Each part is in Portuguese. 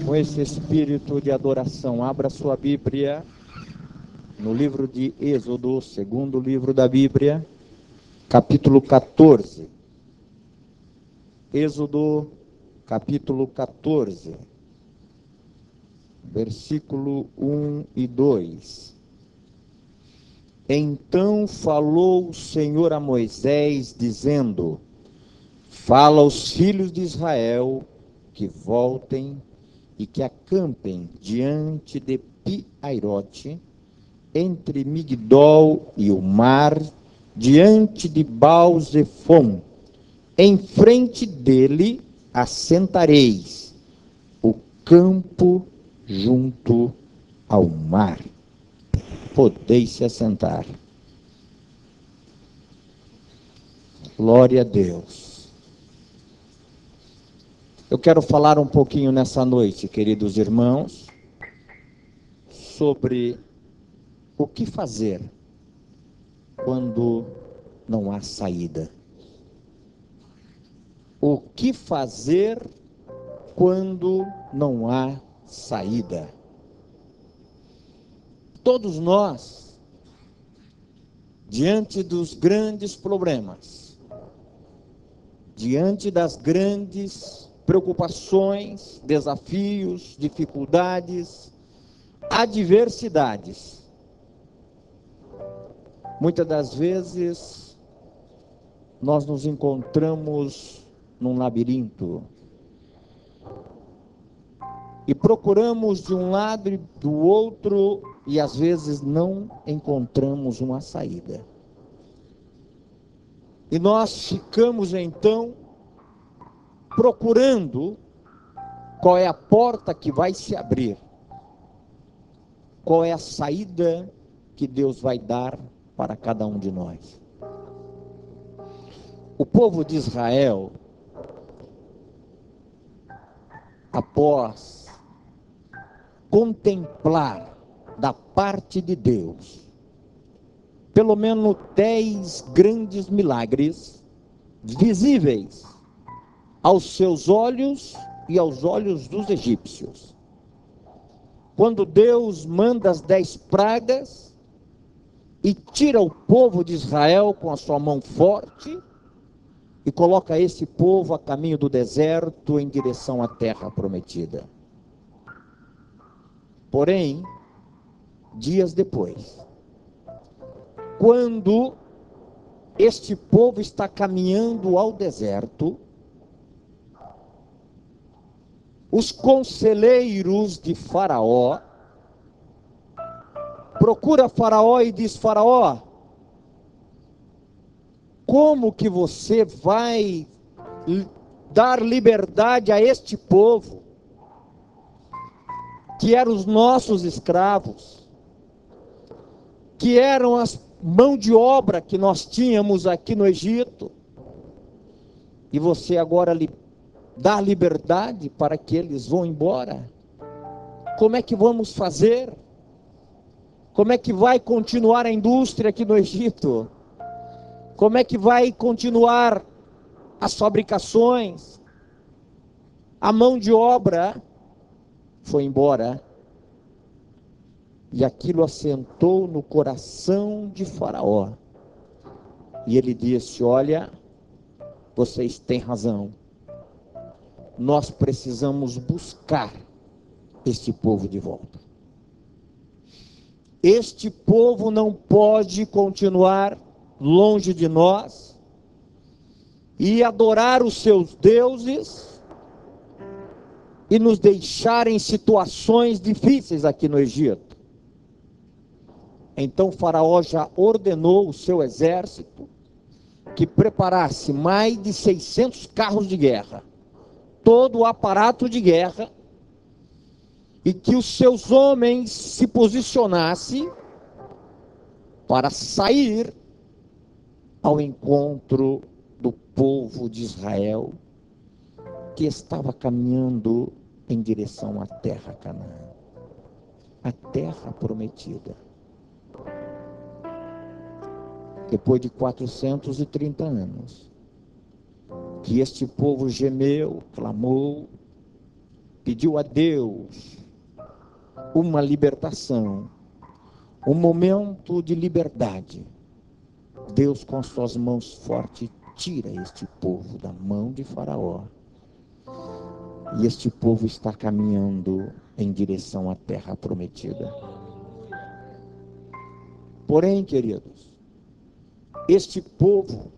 com esse espírito de adoração, abra sua Bíblia no livro de Êxodo, segundo livro da Bíblia, capítulo 14. Êxodo, capítulo 14, versículo 1 e 2. Então falou o Senhor a Moisés, dizendo: fala aos filhos de Israel que voltem e que acampem diante de Pi-Hairote, entre Migdol e o mar, diante de Baal-Zefon. Em frente dele assentareis o campo junto ao mar. Podeis se assentar. Glória a Deus. Eu quero falar um pouquinho nessa noite, queridos irmãos, sobre o que fazer quando não há saída. O que fazer quando não há saída? Todos nós, diante dos grandes problemas, diante das grandes preocupações, desafios, dificuldades, adversidades, muitas das vezes nós nos encontramos num labirinto e procuramos de um lado e do outro e às vezes não encontramos uma saída. E nós ficamos então procurando qual é a porta que vai se abrir, qual é a saída que Deus vai dar para cada um de nós. O povo de Israel, após contemplar da parte de Deus pelo menos 10 grandes milagres visíveis aos seus olhos e aos olhos dos egípcios. Quando Deus manda as 10 pragas e tira o povo de Israel com a sua mão forte e coloca esse povo a caminho do deserto em direção à terra prometida. Porém, dias depois, quando este povo está caminhando ao deserto, os conselheiros de Faraó procura Faraó e diz: Faraó, como que você vai dar liberdade a este povo, que eram os nossos escravos, que eram as mão de obra que nós tínhamos aqui no Egito, e você agora dá liberdade para que eles vão embora? Como é que vamos fazer? Como é que vai continuar a indústria aqui no Egito? Como é que vai continuar as fabricações? A mão de obra foi embora. E aquilo assentou no coração de Faraó. E ele disse: olha, vocês têm razão. Nós precisamos buscar este povo de volta. Este povo não pode continuar longe de nós e adorar os seus deuses e nos deixar em situações difíceis aqui no Egito. Então Faraó já ordenou o seu exército que preparasse mais de 600 carros de guerra, todo o aparato de guerra, e que os seus homens se posicionassem para sair ao encontro do povo de Israel, que estava caminhando em direção à terra Canaã, a terra prometida. Depois de 430 anos, que este povo gemeu, clamou, pediu a Deus uma libertação, um momento de liberdade. Deus, com suas mãos fortes, tira este povo da mão de Faraó. E este povo está caminhando em direção à terra prometida. Porém, queridos, este povo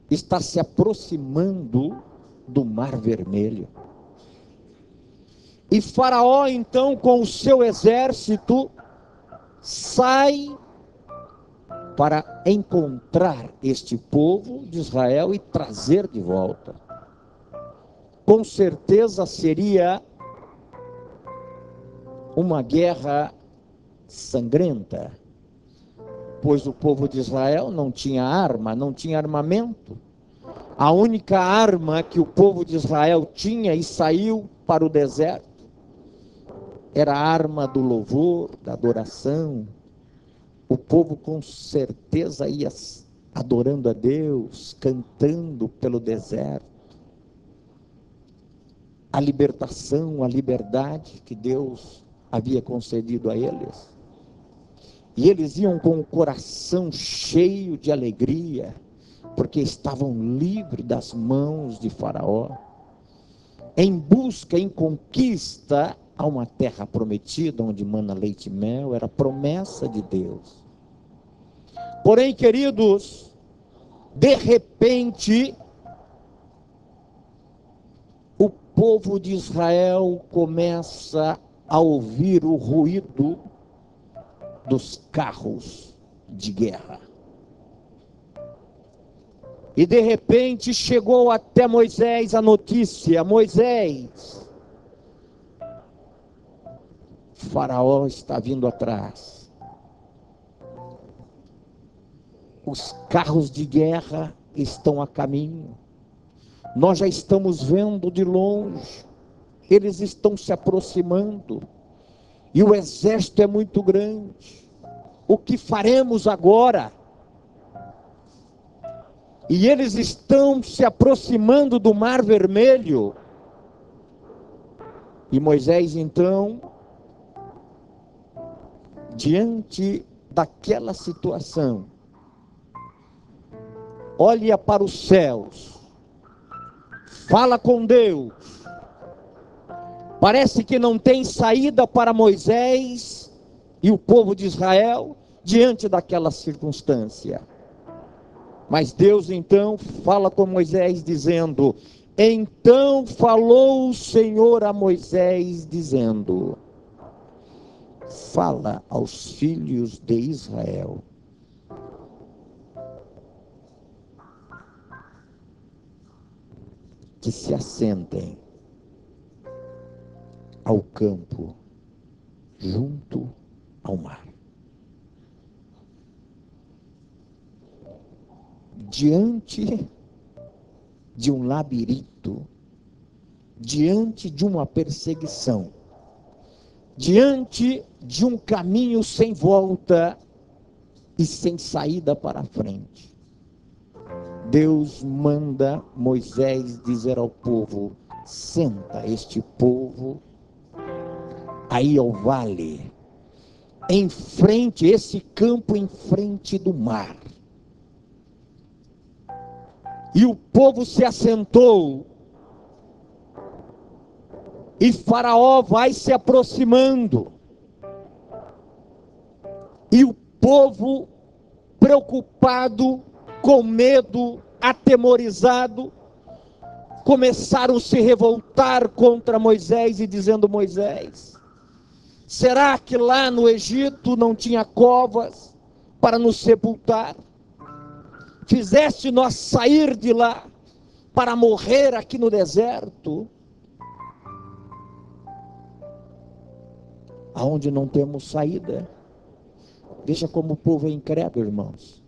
está se aproximando do Mar Vermelho. E Faraó, então, com o seu exército, sai para encontrar este povo de Israel e trazer de volta. Com certeza seria uma guerra sangrenta, pois o povo de Israel não tinha arma, não tinha armamento. A única arma que o povo de Israel tinha e saiu para o deserto era a arma do louvor, da adoração. O povo com certeza ia adorando a Deus, cantando pelo deserto. A libertação, a liberdade que Deus havia concedido a eles. E eles iam com o coração cheio de alegria, porque estavam livres das mãos de Faraó, em busca, em conquista a uma terra prometida, onde mana leite e mel, era promessa de Deus. Porém, queridos, de repente, o povo de Israel começa a ouvir o ruído dos carros de guerra. E de repente chegou até Moisés a notícia: Moisés, Faraó está vindo atrás. Os carros de guerra estão a caminho. Nós já estamos vendo de longe. Eles estão se aproximando. E o exército é muito grande. O que faremos agora? E eles estão se aproximando do Mar Vermelho. E Moisés, então, diante daquela situação, olha para os céus, fala com Deus. Parece que não tem saída para Moisés e o povo de Israel diante daquela circunstância. Mas Deus então fala com Moisés dizendo: então falou o Senhor a Moisés dizendo: fala aos filhos de Israel que se assentem ao campo junto ao mar. Diante de um labirinto, diante de uma perseguição, diante de um caminho sem volta e sem saída para frente, Deus manda Moisés dizer ao povo: senta este povo aí ao vale, em frente, esse campo em frente do mar. E o povo se assentou, e Faraó vai se aproximando, e o povo preocupado, com medo, atemorizado, começaram a se revoltar contra Moisés e dizendo: Moisés, será que lá no Egito não tinha covas para nos sepultar? Fizeste nós sair de lá para morrer aqui no deserto, aonde não temos saída. Veja como o povo é incrédulo, irmãos.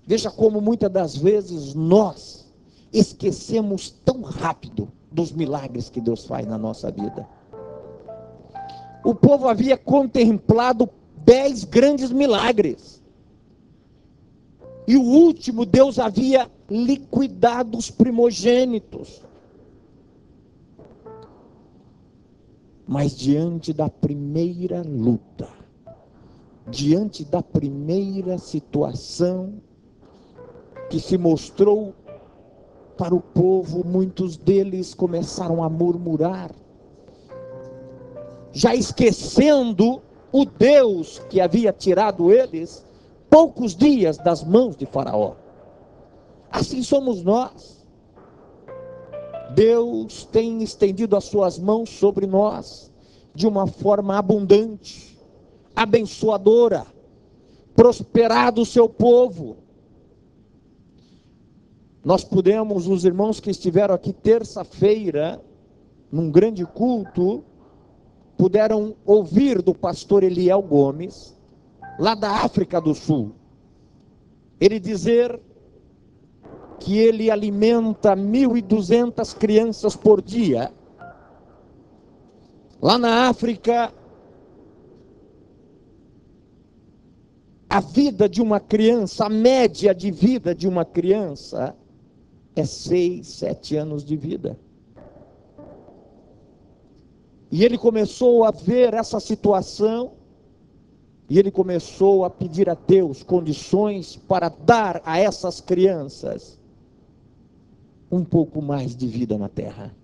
Veja como muitas das vezes nós esquecemos tão rápido dos milagres que Deus faz na nossa vida. O povo havia contemplado 10 grandes milagres. E o último, Deus havia liquidado os primogênitos. Mas diante da primeira luta, diante da primeira situação que se mostrou para o povo, muitos deles começaram a murmurar, já esquecendo o Deus que havia tirado eles poucos dias das mãos de Faraó. Assim somos nós. Deus tem estendido as suas mãos sobre nós de uma forma abundante, abençoadora, prosperado o seu povo. Nós pudemos, os irmãos que estiveram aqui terça-feira, num grande culto, puderam ouvir do pastor Eliel Gomes, lá da África do Sul, ele dizer que ele alimenta 1.200 crianças por dia. Lá na África, a vida de uma criança, a média de vida de uma criança é 6, 7 anos de vida. E ele começou a ver essa situação, e ele começou a pedir a Deus condições para dar a essas crianças um pouco mais de vida na terra.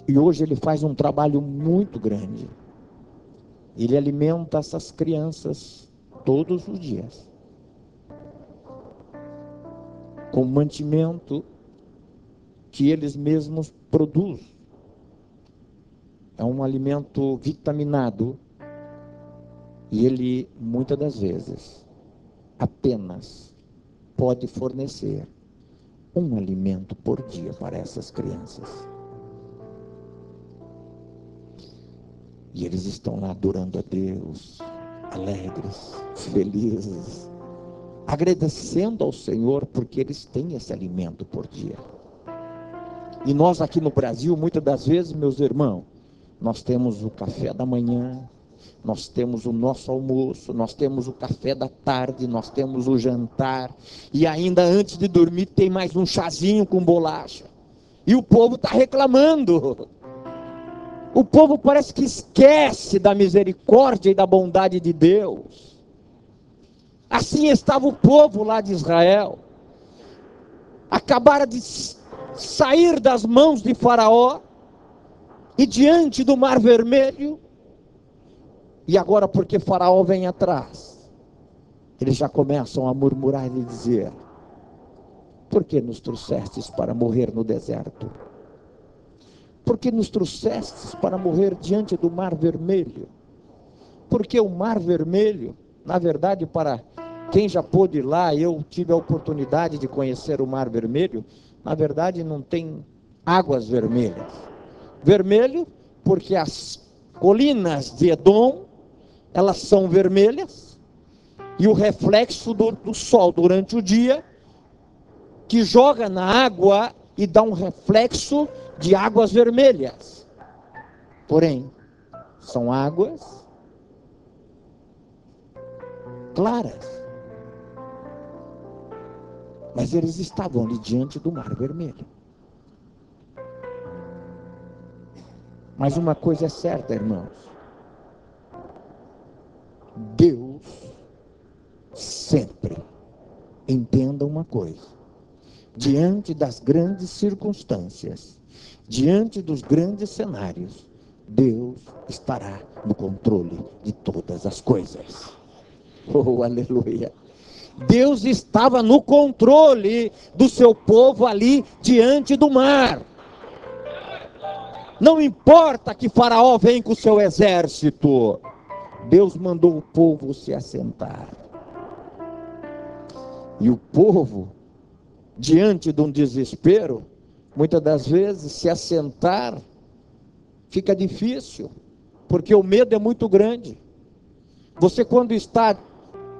E hoje ele faz um trabalho muito grande. Ele alimenta essas crianças todos os dias, com mantimento que eles mesmos produzem. É um alimento vitaminado, e ele, muitas das vezes, apenas pode fornecer um alimento por dia para essas crianças. E eles estão lá adorando a Deus, alegres, felizes, agradecendo ao Senhor porque eles têm esse alimento por dia. E nós aqui no Brasil, muitas das vezes, meus irmãos, nós temos o café da manhã, nós temos o nosso almoço, nós temos o café da tarde, nós temos o jantar, e ainda antes de dormir tem mais um chazinho com bolacha. E o povo está reclamando. O povo parece que esquece da misericórdia e da bondade de Deus. Assim estava o povo lá de Israel. Acabaram de sair das mãos de Faraó, e diante do Mar Vermelho, e agora porque Faraó vem atrás, eles já começam a murmurar e dizer: por que nos trouxestes para morrer no deserto? Por que nos trouxestes para morrer diante do Mar Vermelho? Porque o Mar Vermelho, na verdade, para quem já pôde ir lá, eu tive a oportunidade de conhecer o Mar Vermelho, na verdade não tem águas vermelhas. Vermelho porque as colinas de Edom, elas são vermelhas, e o reflexo do sol durante o dia, que joga na água e dá um reflexo de águas vermelhas. Porém, são águas claras. Mas eles estavam ali diante do Mar Vermelho. Mas uma coisa é certa, irmãos: Deus sempre, entenda uma coisa, diante das grandes circunstâncias, diante dos grandes cenários, Deus estará no controle de todas as coisas. Oh, aleluia! Deus estava no controle do seu povo ali diante do mar. Não importa que Faraó venha com o seu exército, Deus mandou o povo se assentar. E o povo, diante de um desespero, muitas das vezes se assentar fica difícil, porque o medo é muito grande. Você, quando está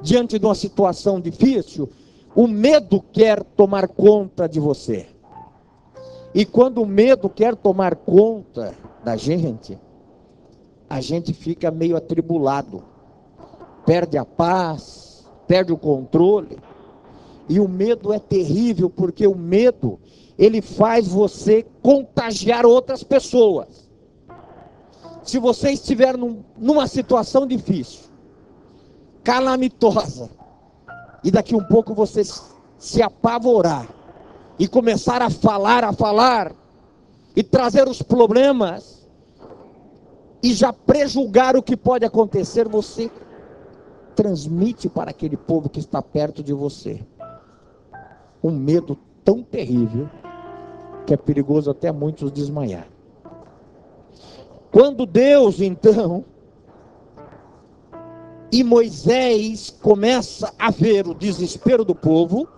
diante de uma situação difícil, o medo quer tomar conta de você. E quando o medo quer tomar conta da gente, a gente fica meio atribulado, perde a paz, perde o controle. E o medo é terrível, porque o medo, ele faz você contagiar outras pessoas. Se você estiver numa situação difícil, calamitosa, e daqui um pouco você se apavorar, e começar a falar, e trazer os problemas, e já prejulgar o que pode acontecer, você transmite para aquele povo que está perto de você um medo tão terrível, que é perigoso até muitos desmaiar. Quando Deus, então, e Moisés começa a ver o desespero do povo,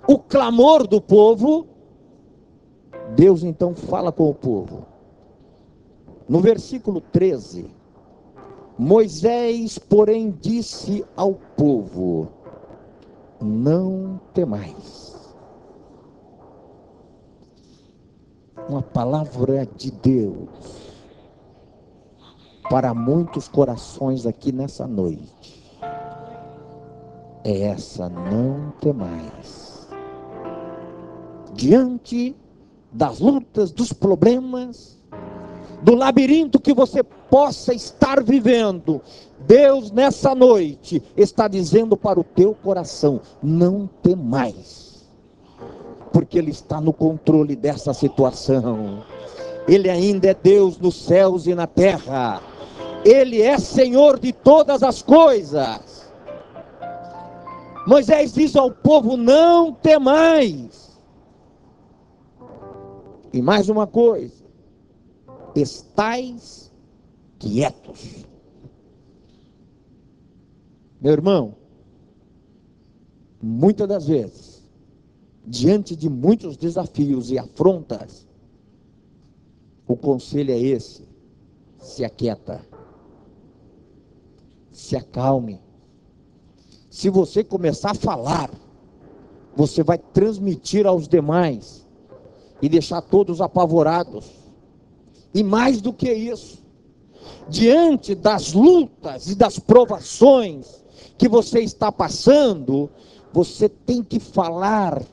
o clamor do povo, Deus então fala com o povo. No versículo 13, Moisés, porém, disse ao povo: não temais. Uma palavra de Deus para muitos corações aqui nessa noite é essa: não temais. Diante das lutas, dos problemas, do labirinto que você possa estar vivendo, Deus nessa noite está dizendo para o teu coração: não temais, porque Ele está no controle dessa situação. Ele ainda é Deus nos céus e na terra. Ele é Senhor de todas as coisas. Moisés diz ao povo: não temais. E mais uma coisa: estais quietos. Meu irmão, muitas das vezes, diante de muitos desafios e afrontas, o conselho é esse: se aquieta, se acalme. Se você começar a falar, você vai transmitir aos demais e deixar todos apavorados. E mais do que isso, diante das lutas e das provações que você está passando, você tem que falar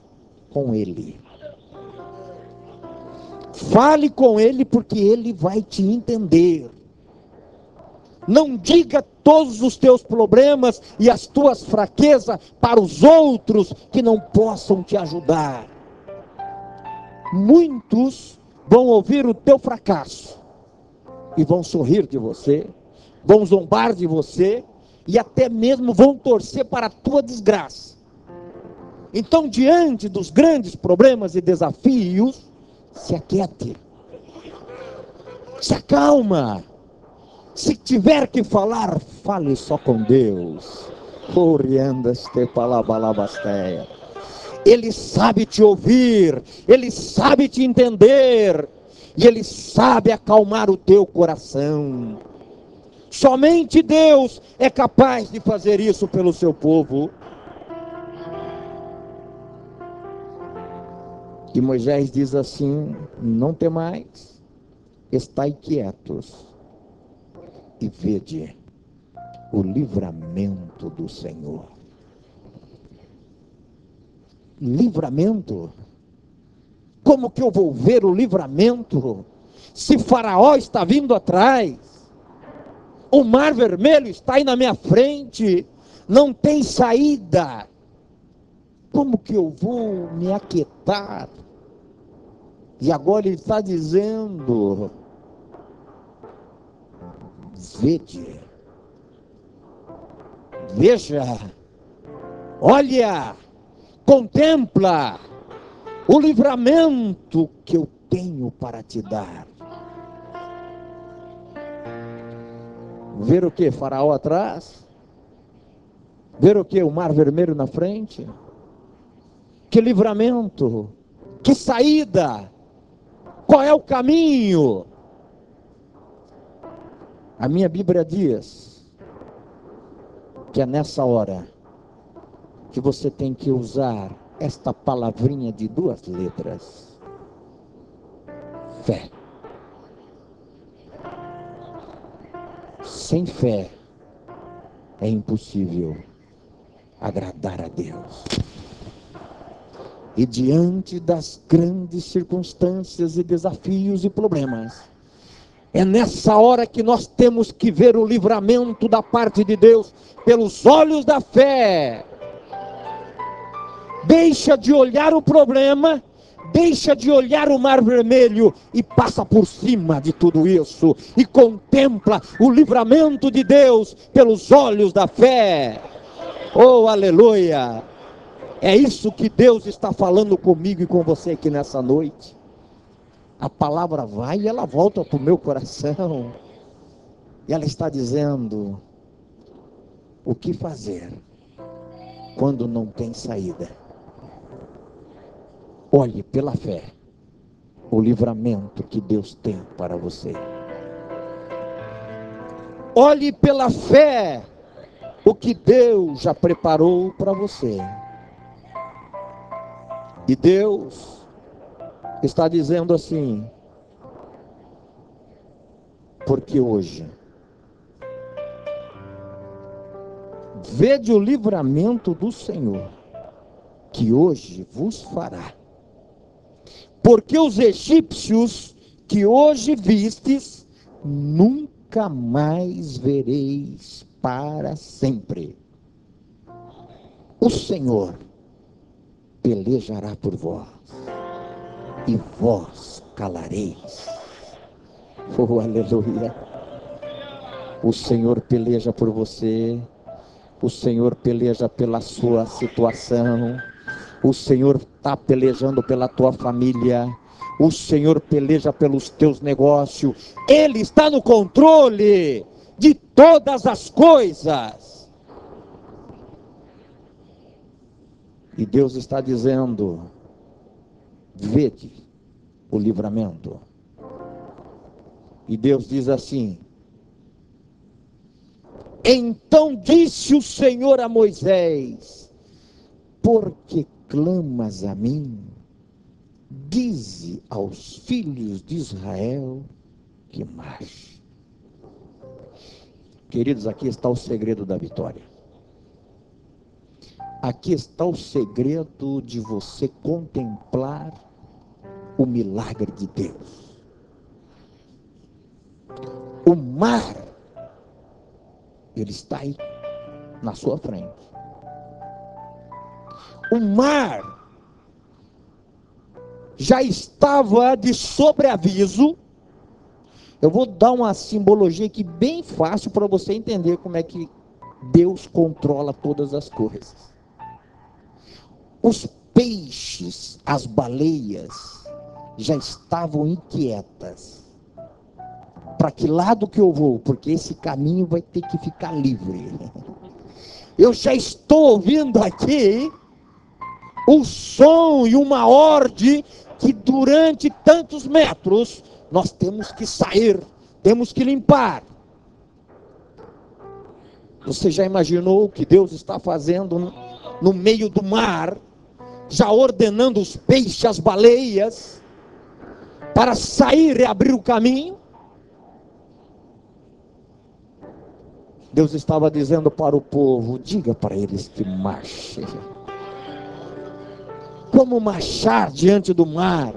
com Ele. Fale com Ele, porque Ele vai te entender. Não diga todos os teus problemas e as tuas fraquezas para os outros que não possam te ajudar. Muitos vão ouvir o teu fracasso e vão sorrir de você, vão zombar de você e até mesmo vão torcer para a tua desgraça. Então, diante dos grandes problemas e desafios, se aquiete, se acalma. Se tiver que falar, fale só com Deus. Ele sabe te ouvir, Ele sabe te entender, e Ele sabe acalmar o teu coração. Somente Deus é capaz de fazer isso pelo seu povo. E Moisés diz assim: não temais, estai quietos e vede o livramento do Senhor. Livramento? Como que eu vou ver o livramento se Faraó está vindo atrás? O Mar Vermelho está aí na minha frente, não tem saída. Como que eu vou me aquietar? E agora ele está dizendo: vede, veja, olha, contempla o livramento que eu tenho para te dar. Ver o que? Faraó atrás? Ver o que? O Mar Vermelho na frente? Que livramento? Que saída? Qual é o caminho? A minha Bíblia diz que é nessa hora que você tem que usar esta palavrinha de 2 letras: fé. Sem fé é impossível agradar a Deus. E diante das grandes circunstâncias e desafios e problemas, É nessa hora que nós temos que ver o livramento da parte de Deus pelos olhos da fé. Deixa de olhar o problema, deixa de olhar o mar vermelho e passa por cima de tudo isso e contempla o livramento de Deus pelos olhos da fé. Oh, aleluia! É isso que Deus está falando comigo e com você aqui nessa noite. A palavra vai e ela volta para o meu coração. E ela está dizendo: o que fazer quando não tem saída? Olhe pela fé o livramento que Deus tem para você. Olhe pela fé o que Deus já preparou para você. E Deus está dizendo assim: porque hoje vede o livramento do Senhor, que hoje vos fará. Porque os egípcios que hoje vistes, nunca mais vereis para sempre. O Senhor pelejará por vós, e vós calareis. Oh, aleluia! O Senhor peleja por você, o Senhor peleja pela sua situação, o Senhor está pelejando pela tua família, o Senhor peleja pelos teus negócios, Ele está no controle de todas as coisas. E Deus está dizendo: vede o livramento. E Deus diz assim: então disse o Senhor a Moisés: por que clamas a mim? Dize aos filhos de Israel que marche. Queridos, aqui está o segredo da vitória. Aqui está o segredo de você contemplar o milagre de Deus. O mar, ele está aí na sua frente. O mar já estava de sobreaviso. Eu vou dar uma simbologia aqui bem fácil para você entender como é que Deus controla todas as coisas. Os peixes, as baleias, já estavam inquietas. Para que lado que eu vou? Porque esse caminho vai ter que ficar livre. Eu já estou ouvindo aqui um som e uma ordem que durante tantos metros nós temos que sair, temos que limpar. Você já imaginou o que Deus está fazendo no meio do mar, já ordenando os peixes, as baleias, para sair e abrir o caminho? Deus estava dizendo para o povo: diga para eles que marchem. Como marchar diante do mar?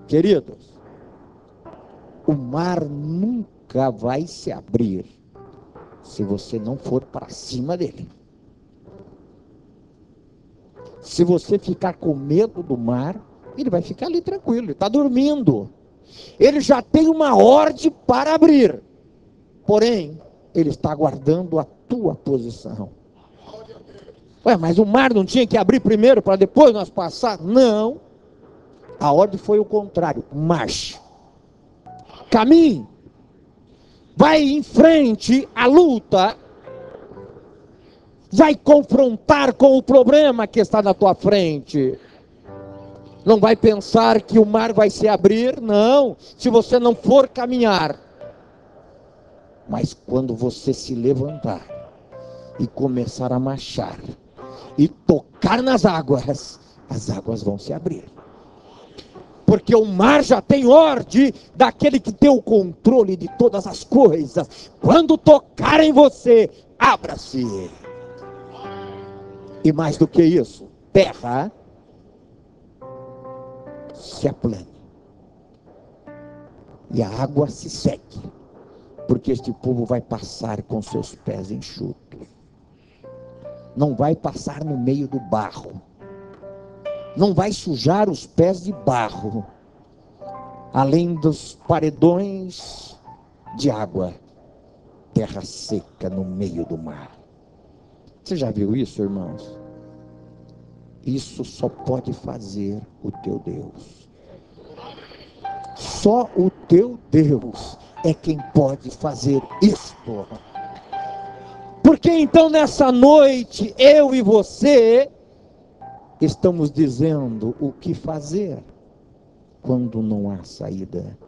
Queridos, o mar nunca vai se abrir se você não for para cima dele. Se você ficar com medo do mar, ele vai ficar ali tranquilo, ele está dormindo. Ele já tem uma ordem para abrir, porém, ele está aguardando a tua posição. Ué, mas o mar não tinha que abrir primeiro para depois nós passar? Não. A ordem foi o contrário: marche, caminhe, vai em frente à luta, vai confrontar com o problema que está na tua frente. Não vai pensar que o mar vai se abrir, não, se você não for caminhar. Mas quando você se levantar e começar a marchar e tocar nas águas, as águas vão se abrir. Porque o mar já tem ordem daquele que tem o controle de todas as coisas. Quando tocar em você, abra-se. E mais do que isso, terra se aplane. e a água se seque, porque este povo vai passar com seus pés enxutos, não vai passar no meio do barro, não vai sujar os pés de barro, além dos paredões de água, terra seca no meio do mar. Você já viu isso, irmãos? Isso só pode fazer o teu Deus. Só o teu Deus é quem pode fazer isto. Porque então nessa noite, eu e você estamos dizendo o que fazer quando não há saída.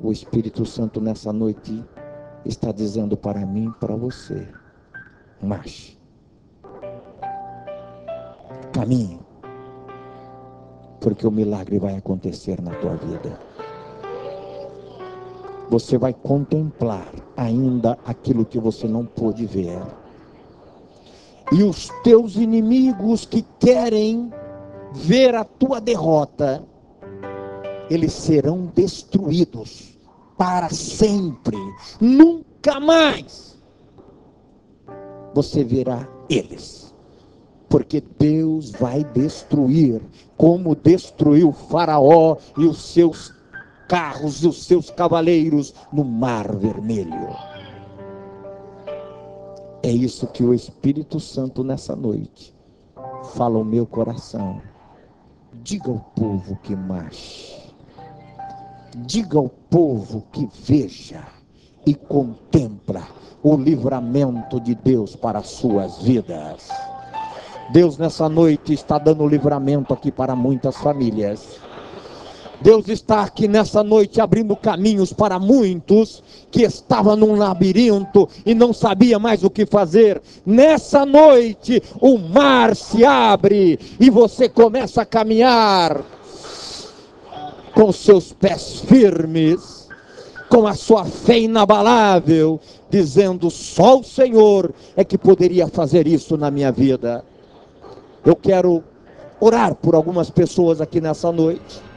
O Espírito Santo nessa noite está dizendo para mim e para você: marche, caminhe, porque o milagre vai acontecer na tua vida. Você vai contemplar ainda aquilo que você não pôde ver. E os teus inimigos que querem ver a tua derrota, eles serão destruídos para sempre. Nunca mais você verá eles. Porque Deus vai destruir, como destruiu Faraó e os seus carros e os seus cavaleiros no Mar Vermelho. É isso que o Espírito Santo nessa noite fala ao meu coração. Diga ao povo que marche, diga ao povo que veja e contempla o livramento de Deus para as suas vidas. Deus nessa noite está dando livramento aqui para muitas famílias. Deus está aqui nessa noite abrindo caminhos para muitos que estavam num labirinto e não sabia mais o que fazer. Nessa noite o mar se abre e você começa a caminhar com seus pés firmes, com a sua fé inabalável, dizendo: só o Senhor é que poderia fazer isso na minha vida. Eu quero orar por algumas pessoas aqui nessa noite.